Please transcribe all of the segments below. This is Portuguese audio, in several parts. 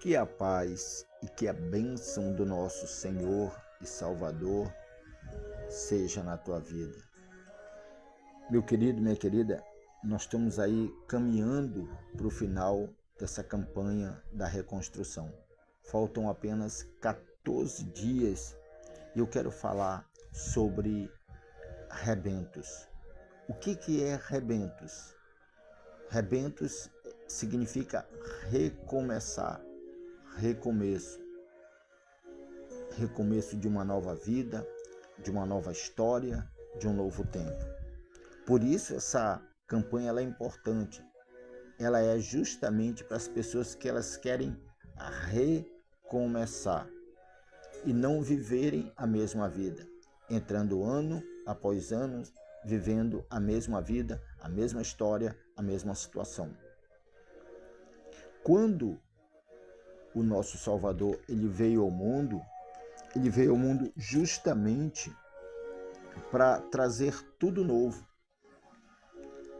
Que a paz e que a bênção do nosso Senhor e Salvador seja na tua vida. Meu querido, minha querida, nós estamos aí caminhando para o final dessa campanha da reconstrução. Faltam apenas 14 dias e eu quero falar sobre rebentos. O que é rebentos? Rebentos significa recomeçar, recomeço de uma nova vida, de uma nova história, de um novo tempo. Por isso essa campanha ela é importante. Ela é justamente para as pessoas que elas querem recomeçar e não viverem a mesma vida, entrando ano após ano, vivendo a mesma vida, a mesma história, a mesma situação. Quando o nosso Salvador ele veio ao mundo justamente para trazer tudo novo.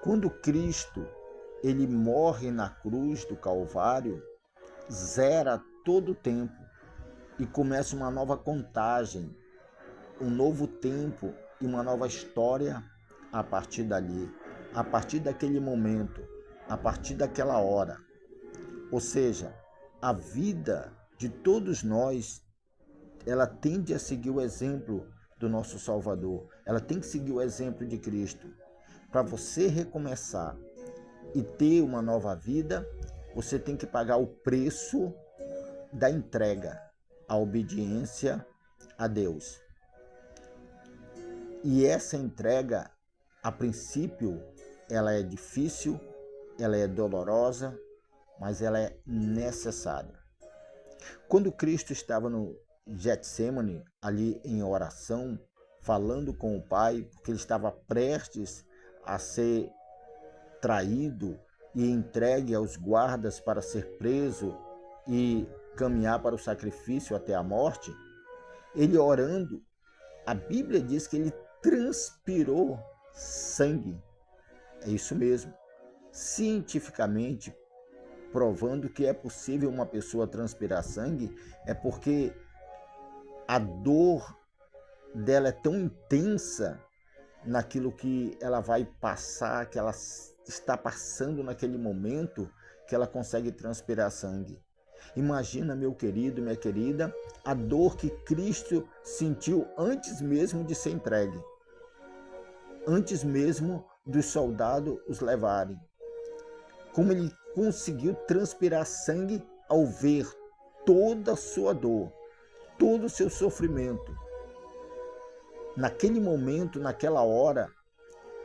Quando Cristo ele morre na cruz do Calvário, zera todo o tempo e começa uma nova contagem, um novo tempo e uma nova história a partir dali, a partir daquele momento, a partir daquela hora. Ou seja, a vida de todos nós, ela tende a seguir o exemplo do nosso Salvador. Ela tem que seguir o exemplo de Cristo. Para você recomeçar e ter uma nova vida, você tem que pagar o preço da entrega, a obediência a Deus. E essa entrega, a princípio, ela é difícil, ela é dolorosa, mas ela é necessária. Quando Cristo estava no Getsemane, ali em oração, falando com o Pai, porque ele estava prestes a ser traído e entregue aos guardas para ser preso e caminhar para o sacrifício até a morte, ele orando, a Bíblia diz que ele transpirou sangue. É isso mesmo. Cientificamente, provando que é possível uma pessoa transpirar sangue, é porque a dor dela é tão intensa naquilo que ela vai passar, que ela está passando naquele momento, que ela consegue transpirar sangue. Imagina, meu querido, minha querida, a dor que Cristo sentiu antes mesmo de ser entregue, antes mesmo dos soldados os levarem. Como ele conseguiu transpirar sangue ao ver toda a sua dor, todo o seu sofrimento. Naquele momento, naquela hora,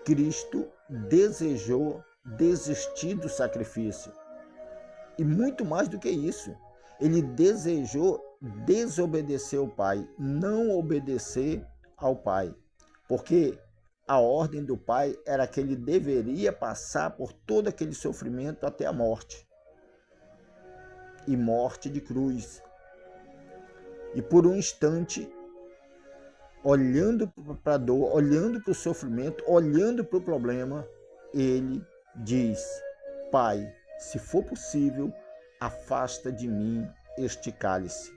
Cristo desejou desistir do sacrifício. E muito mais do que isso, ele desejou desobedecer ao Pai, não obedecer ao Pai. Porque a ordem do Pai era que ele deveria passar por todo aquele sofrimento até a morte. E morte de cruz. E por um instante, olhando para a dor, olhando para o sofrimento, olhando para o problema, ele diz: Pai, se for possível, afasta de mim este cálice.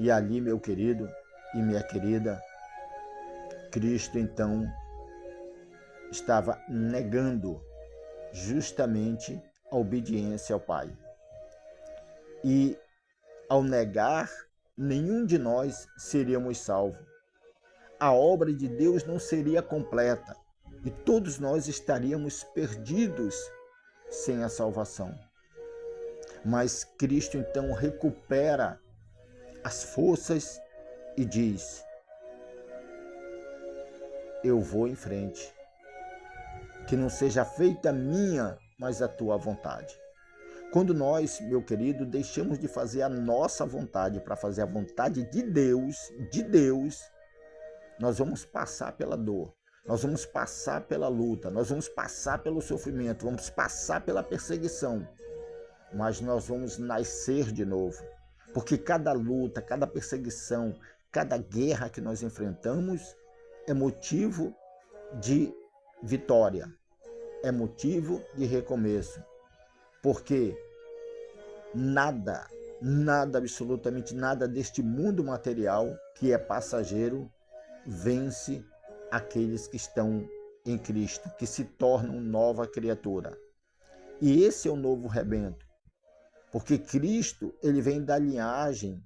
E ali, meu querido e minha querida, Cristo então estava negando justamente a obediência ao Pai. E ao negar, nenhum de nós seríamos salvos. A obra de Deus não seria completa e todos nós estaríamos perdidos sem a salvação. Mas Cristo então recupera as forças e diz: eu vou em frente. Que não seja feita a minha, mas a tua vontade. Quando nós, meu querido, deixamos de fazer a nossa vontade para fazer a vontade de Deus, nós vamos passar pela dor, nós vamos passar pela luta, nós vamos passar pelo sofrimento, vamos passar pela perseguição, mas nós vamos nascer de novo. Porque cada luta, cada perseguição, cada guerra que nós enfrentamos é motivo de vitória, é motivo de recomeço. Porque Nada, nada, absolutamente nada deste mundo material, que é passageiro, vence aqueles que estão em Cristo, que se tornam nova criatura. E esse é o novo rebento, porque Cristo, ele vem da linhagem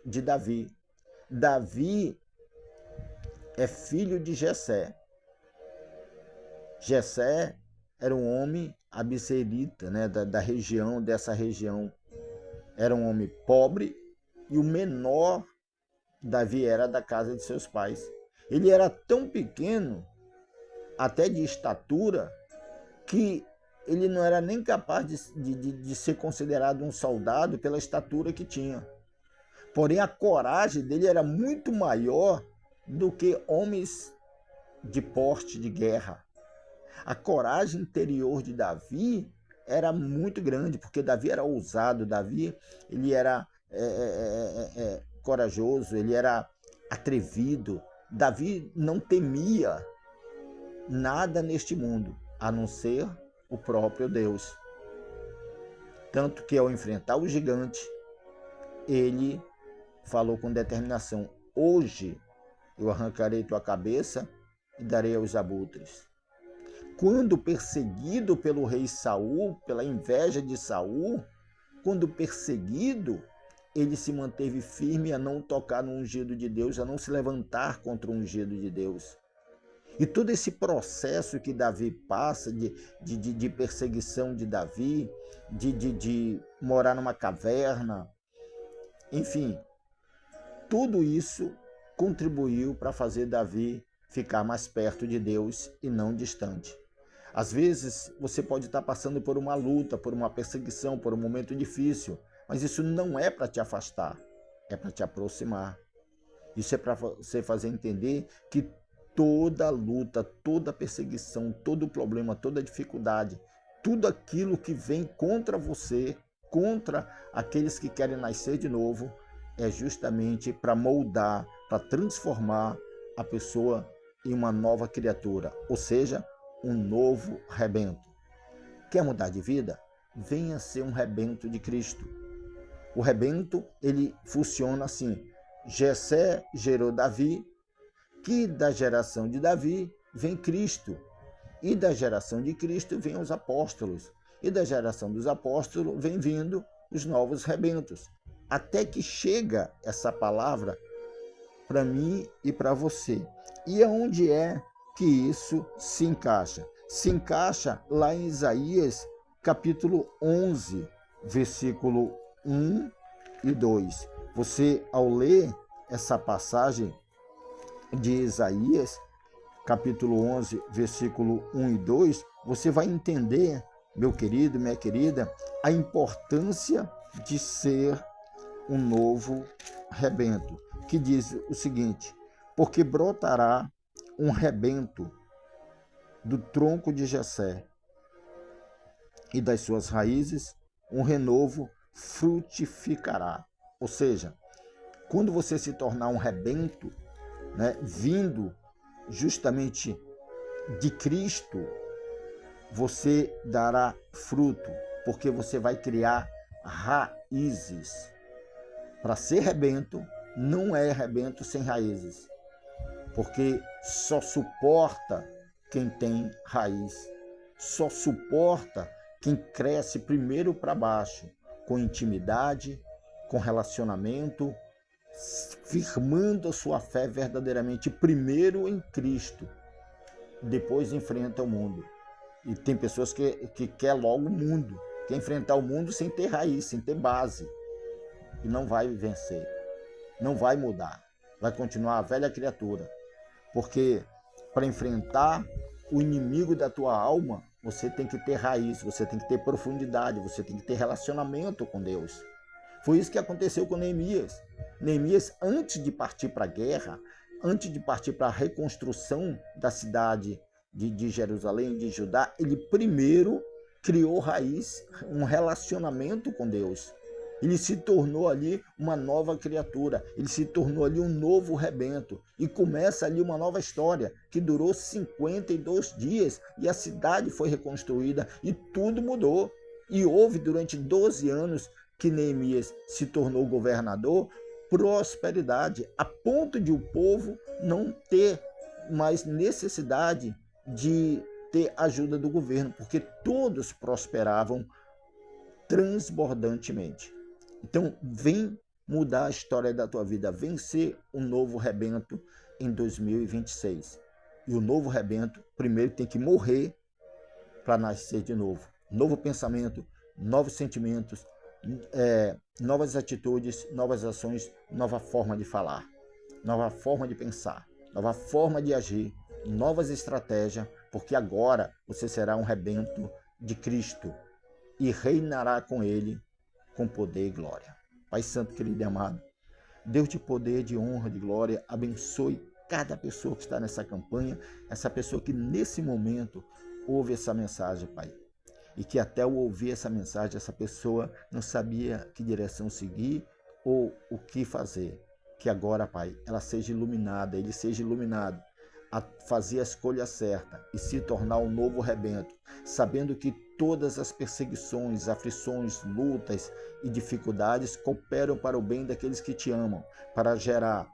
de Davi. Davi é filho de Jessé. Jessé era um homem abserita, né, dessa região. Era um homem pobre e o menor Davi era da casa de seus pais. Ele era tão pequeno, até de estatura, que ele não era nem capaz de ser considerado um soldado pela estatura que tinha. Porém, a coragem dele era muito maior do que homens de porte de guerra. A coragem interior de Davi era muito grande, porque Davi era ousado, Davi ele era corajoso, ele era atrevido. Davi não temia nada neste mundo, a não ser o próprio Deus. Tanto que ao enfrentar o gigante, ele falou com determinação: hoje eu arrancarei tua cabeça e darei aos abutres. Quando perseguido pelo rei Saul, pela inveja de Saul, quando perseguido, ele se manteve firme a não tocar no ungido de Deus, a não se levantar contra o ungido de Deus. E todo esse processo que Davi passa de perseguição de Davi, de morar numa caverna, enfim, tudo isso contribuiu para fazer Davi ficar mais perto de Deus e não distante. Às vezes você pode estar passando por uma luta, por uma perseguição, por um momento difícil, mas isso não é para te afastar, é para te aproximar. Isso é para você fazer entender que toda luta, toda perseguição, todo problema, toda dificuldade, tudo aquilo que vem contra você, contra aqueles que querem nascer de novo, é justamente para moldar, para transformar a pessoa em uma nova criatura, ou seja, um novo rebento. Quer mudar de vida? Venha ser um rebento de Cristo. O rebento, ele funciona assim: Jessé gerou Davi, que da geração de Davi vem Cristo, e da geração de Cristo vem os apóstolos, e da geração dos apóstolos vem vindo os novos rebentos, até que chega essa palavra para mim e para você. E aonde é que isso se encaixa? Se encaixa lá em Isaías, capítulo 11, versículo 1 e 2. Você, ao ler essa passagem de Isaías, capítulo 11, versículo 1 e 2, você vai entender, meu querido, minha querida, a importância de ser um novo rebento, que diz o seguinte: porque brotará um rebento do tronco de Jessé, e das suas raízes um renovo frutificará. Ou seja, quando você se tornar um rebento, né, vindo justamente de Cristo, você dará fruto, porque você vai criar raízes. Para ser rebento, não é rebento sem raízes, porque só suporta quem tem raiz, só suporta quem cresce primeiro para baixo, com intimidade, com relacionamento, firmando a sua fé verdadeiramente primeiro em Cristo, depois enfrenta o mundo. E tem pessoas que quer logo o mundo, quer enfrentar o mundo sem ter raiz, sem ter base, e não vai vencer, não vai mudar, vai continuar a velha criatura, porque para enfrentar o inimigo da tua alma, você tem que ter raiz, você tem que ter profundidade, você tem que ter relacionamento com Deus. Foi isso que aconteceu com Neemias. Neemias, antes de partir para a guerra, antes de partir para a reconstrução da cidade de Jerusalém, de Judá, ele primeiro criou raiz, um relacionamento com Deus. Ele se tornou ali uma nova criatura, ele se tornou ali um novo rebento. E começa ali uma nova história, que durou 52 dias, e a cidade foi reconstruída, e tudo mudou. E houve durante 12 anos que Neemias se tornou governador? Prosperidade, a ponto de o povo não ter mais necessidade de ter ajuda do governo, porque todos prosperavam transbordantemente. Então, vem mudar a história da tua vida, vem ser um novo rebento em 2026. E o novo rebento, primeiro tem que morrer para nascer de novo. Novo pensamento, novos sentimentos, novas atitudes, novas ações, nova forma de falar, nova forma de pensar, nova forma de agir, novas estratégias, porque agora você será um rebento de Cristo e reinará com ele com poder e glória. Pai Santo, querido e amado, Deus de poder, de honra, de glória, abençoe cada pessoa que está nessa campanha, essa pessoa que nesse momento ouve essa mensagem, Pai. E que até ao ouvir essa mensagem, essa pessoa não sabia que direção seguir ou o que fazer. Que agora, Pai, ela seja iluminada, ele seja iluminado a fazer a escolha certa e se tornar um novo rebento, sabendo que todas as perseguições, aflições, lutas e dificuldades cooperam para o bem daqueles que te amam, para gerar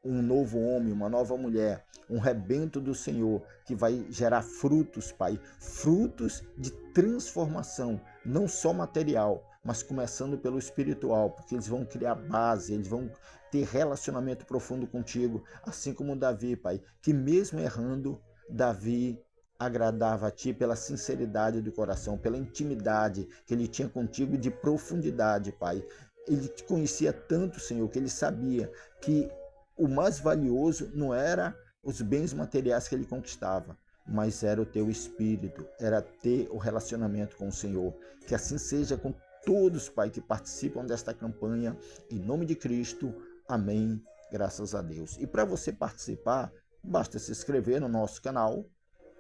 um novo homem, uma nova mulher, um rebento do Senhor, que vai gerar frutos, Pai, frutos de transformação, não só material, mas começando pelo espiritual, porque eles vão criar base, eles vão ter relacionamento profundo contigo, assim como Davi, Pai, que mesmo errando, Davi agradava a Ti pela sinceridade do coração, pela intimidade que ele tinha contigo de profundidade, Pai. Ele te conhecia tanto, Senhor, que ele sabia que o mais valioso não era os bens materiais que ele conquistava, mas era o teu espírito, era ter o relacionamento com o Senhor. Que assim seja com todos, Pai, que participam desta campanha, em nome de Cristo. Amém. Graças a Deus. E para você participar, basta se inscrever no nosso canal,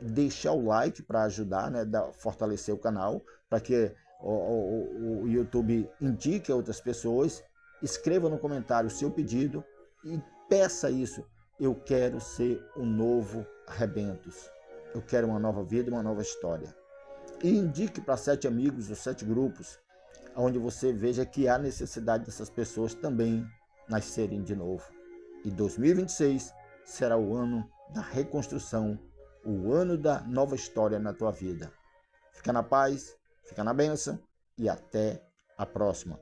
deixar o like para ajudar, né, fortalecer o canal, para que o YouTube indique a outras pessoas. Escreva no comentário o seu pedido e peça isso. Eu quero ser um novo Rebentos. Eu quero uma nova vida, uma nova história. E indique para 7 amigos ou 7 grupos, onde você veja que há necessidade dessas pessoas também nascerem de novo. E 2026 será o ano da reconstrução, o ano da nova história na tua vida. Fica na paz, fica na bênção e até a próxima.